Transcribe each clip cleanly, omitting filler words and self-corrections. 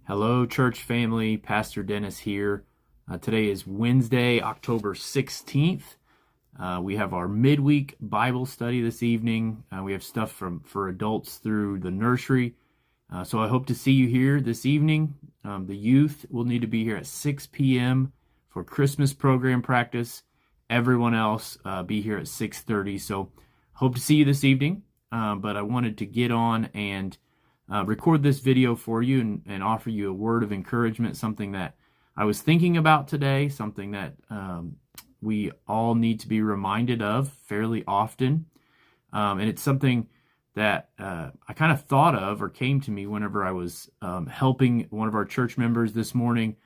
Hello, church family. Pastor Dennis here. Today is Wednesday, October 16th. We have our midweek Bible study this evening. We have stuff for adults through the nursery. So I hope to see you here this evening. The youth will need to be here at 6 p.m. for Christmas program practice. Everyone else be here at 6:30. So hope to see you this evening. But I wanted to get on and record this video for you and offer you a word of encouragement, something that I was thinking about today, something that we all need to be reminded of fairly often. And it's something that I kind of thought of or came to me whenever I was helping one of our church members this morning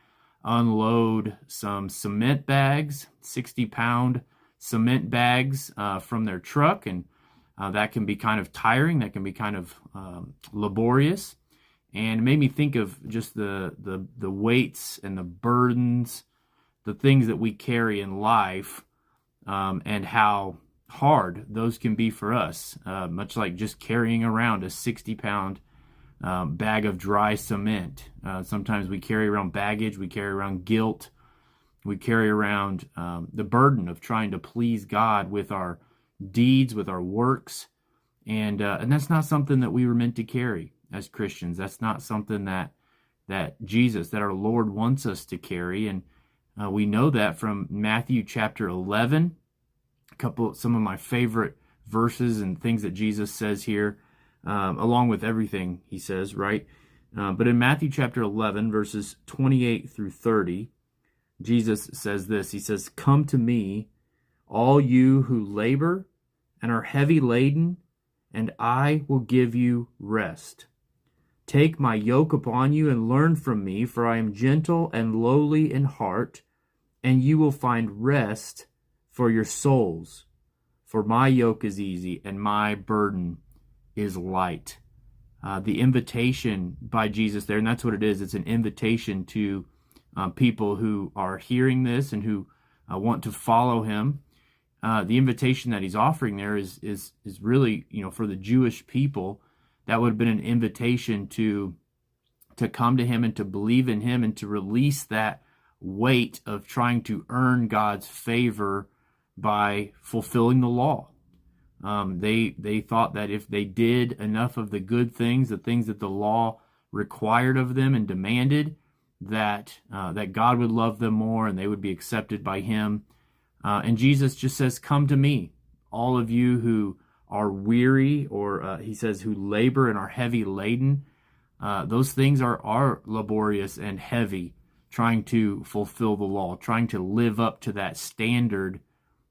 unload some cement bags, 60-pound cement bags from their truck. And that can be kind of tiring. That can be kind of laborious. And it made me think of just the weights and the burdens, the things that we carry in life, and how hard those can be for us, much like just carrying around a 60-pound bag of dry cement. Sometimes we carry around baggage, we carry around guilt, we carry around the burden of trying to please God with our deeds, with our works, and that's not something that we were meant to carry as Christians. That's not something that Jesus, that our Lord wants us to carry, and we know that from Matthew chapter 11. Some of my favorite verses and things that Jesus says here, along with everything he says, right? But in Matthew chapter 11, verses 28 through 30, Jesus says this. He says, "Come to me, all you who labor and are heavy laden, and I will give you rest. Take my yoke upon you and learn from me, for I am gentle and lowly in heart, and you will find rest for your souls. For my yoke is easy and my burden is light." The invitation by Jesus there, and that's what it is. It's an invitation to people who are hearing this and who want to follow him. The invitation that he's offering there is really, for the Jewish people, that would have been an invitation to come to him and to believe in him and to release that weight of trying to earn God's favor by fulfilling the law. They thought that if they did enough of the good things, the things that the law required of them and demanded, that God would love them more and they would be accepted by him. And Jesus just says, "Come to me, all of you who are weary," or he says, "who labor and are heavy laden." Those things are laborious and heavy, trying to fulfill the law, trying to live up to that standard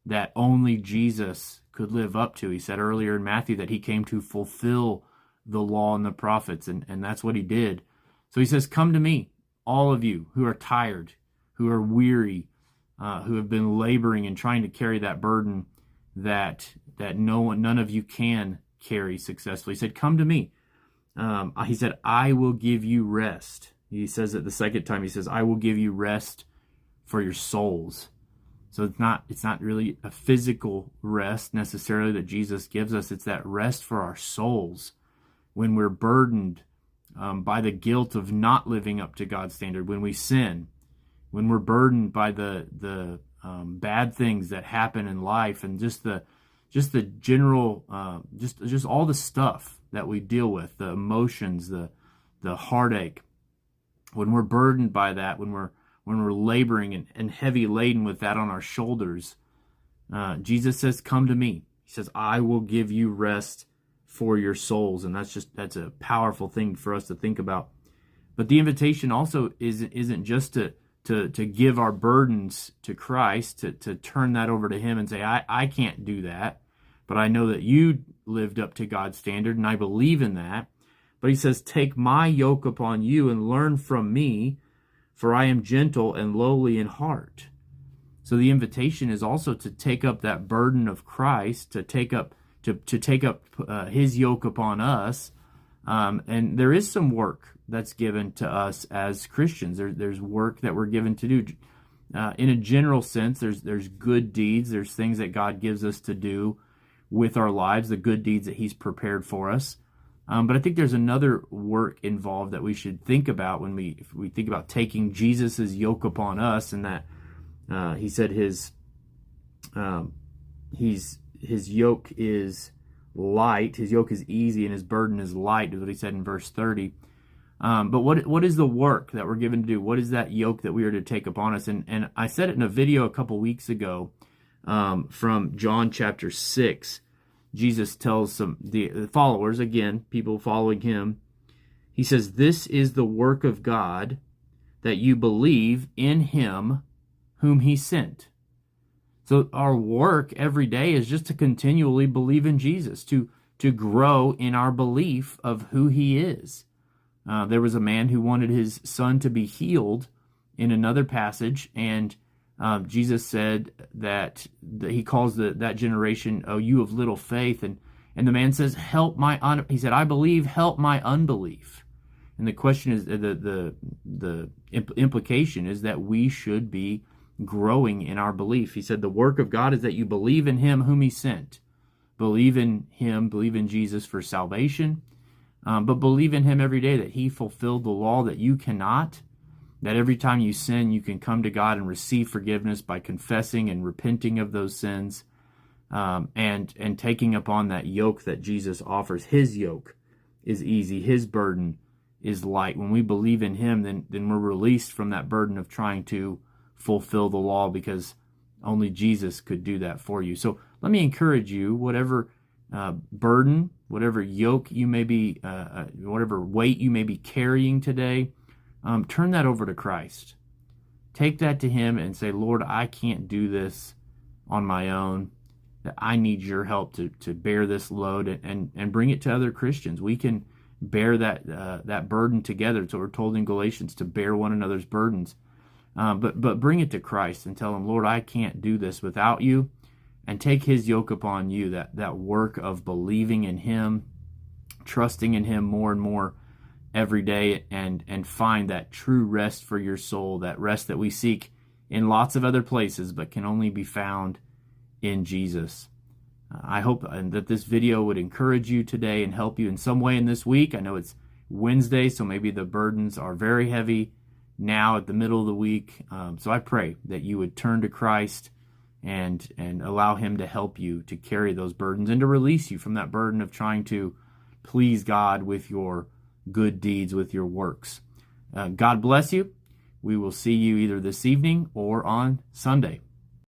that only Jesus could live up to. He said earlier in Matthew that he came to fulfill the law and the prophets, and that's what he did. So he says, "Come to me, all of you who are tired, who are weary, who have been laboring and trying to carry that burden that none of you can carry successfully." He said, "Come to me." He said, "I will give you rest." He says it the second time. He says, "I will give you rest for your souls." So it's not really a physical rest necessarily that Jesus gives us. It's that rest for our souls when we're burdened by the guilt of not living up to God's standard, when we sin, when we're burdened by the bad things that happen in life, and just the general just all the stuff that we deal with, the emotions, the heartache. When we're burdened by that, when we're laboring and heavy laden with that on our shoulders, Jesus says, "Come to me." He says, "I will give you rest for your souls." And that's a powerful thing for us to think about. But the invitation also isn't just to give our burdens to Christ, to turn that over to him and say, I can't do that, but I know that you lived up to God's standard, and I believe in that. But he says, "Take my yoke upon you and learn from me, for I am gentle and lowly in heart." So the invitation is also to take up that burden of Christ, to take up his yoke upon us. And there is some work that's given to us as Christians. There's work that we're given to do. In a general sense, there's good deeds. There's things that God gives us to do with our lives, the good deeds that he's prepared for us. But I think there's another work involved that we should think about if we think about taking Jesus's yoke upon us, and that he said his yoke is light, his yoke is easy, and his burden is light, is what he said in verse 30. But what is the work that we're given to do? What is that yoke that we are to take upon us? And I said it in a video a couple weeks ago from John chapter 6. Jesus tells the followers, again, people following him, he says, "This is the work of God, that you believe in him whom he sent." So our work every day is just to continually believe in Jesus, to grow in our belief of who he is. There was a man who wanted his son to be healed in another passage, and Jesus said that he calls that generation, "Oh, you of little faith," and the man says, he said, "I believe, help my unbelief." And the question is, the implication is that we should be growing in our belief. He said, the work of God is that you believe in him whom he sent. Believe in him, believe in Jesus for salvation, but believe in him every day, that he fulfilled the law that you cannot, that every time you sin, you can come to God and receive forgiveness by confessing and repenting of those sins, and taking upon that yoke that Jesus offers. His yoke is easy, his burden is light. When we believe in him, then we're released from that burden of trying to fulfill the law, because only Jesus could do that for you. So let me encourage you, whatever burden, whatever yoke you may be, whatever weight you may be carrying today, turn that over to Christ. Take that to him and say, "Lord, I can't do this on my own. That I need your help to bear this load," and bring it to other Christians. We can bear that burden together. It's what we're told in Galatians, to bear one another's burdens. But bring it to Christ and tell him, "Lord, I can't do this without you," and take his yoke upon you, that work of believing in him, trusting in him more and more every day, and find that true rest for your soul, that rest that we seek in lots of other places but can only be found in Jesus. I hope that this video would encourage you today and help you in some way in this week. I know it's Wednesday, so maybe the burdens are very heavy now at the middle of the week. So I pray that you would turn to Christ and allow him to help you to carry those burdens and to release you from that burden of trying to please God with your good deeds, with your works. God bless you. We will see you either this evening or on Sunday.